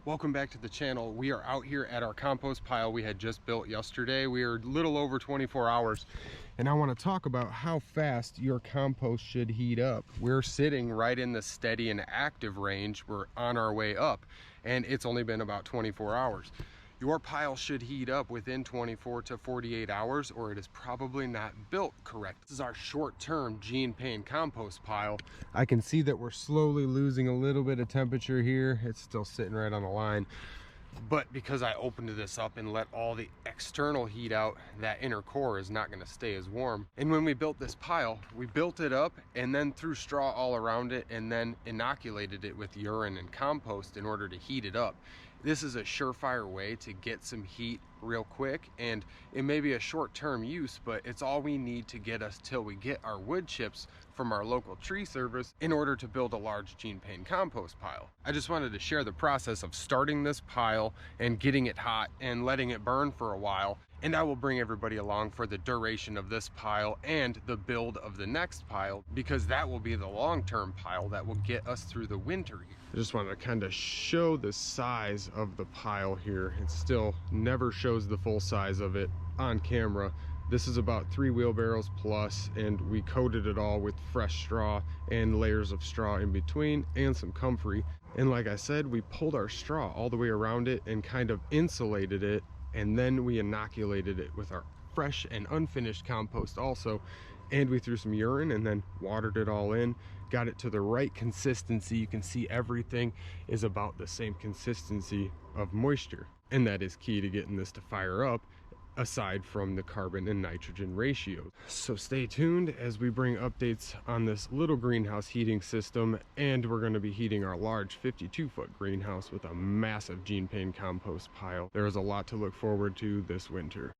Welcome back to the channel. We are out here at our compost pile we had just built yesterday. We are a little over 24 hours, and I want to talk about how fast your compost should heat up. We're sitting right in the steady and active range. We're on our way up, and it's only been about 24 hours. Your pile should heat up within 24 to 48 hours, or it is probably not built correct. This is our short-term Gene Payne compost pile. I can see that we're slowly losing a little bit of temperature here. It's still sitting right on the line. But because I opened this up and let all the external heat out, that inner core is not going to stay as warm. And when we built this pile, we built it up and then threw straw all around it and then inoculated it with urine and compost in order to heat it up. This is a surefire way to get some heat real quick, and it may be a short-term use, but it's all we need to get us till we get our wood chips from our local tree service in order to build a large Gene Payne compost pile. I just wanted to share the process of starting this pile and getting it hot and letting it burn for a while, and I will bring everybody along for the duration of this pile and the build of the next pile, because that will be the long-term pile that will get us through the winter here. I just wanted to kind of show the size of the pile here. It still never shows the full size of it on camera. This is about 3 wheelbarrows plus, and we coated it all with fresh straw and layers of straw in between and some comfrey. And like I said, we pulled our straw all the way around it and kind of insulated it, and then we inoculated it with our fresh and unfinished compost also, and we threw some urine and then watered it all in, got it to the right consistency. You can see everything is about the same consistency of moisture, and that is key to getting this to fire up, aside from the carbon and nitrogen ratio. So stay tuned as we bring updates on this little greenhouse heating system, and we're going to be heating our large 52-foot greenhouse with a massive Gene Payne compost pile. There is a lot to look forward to this winter.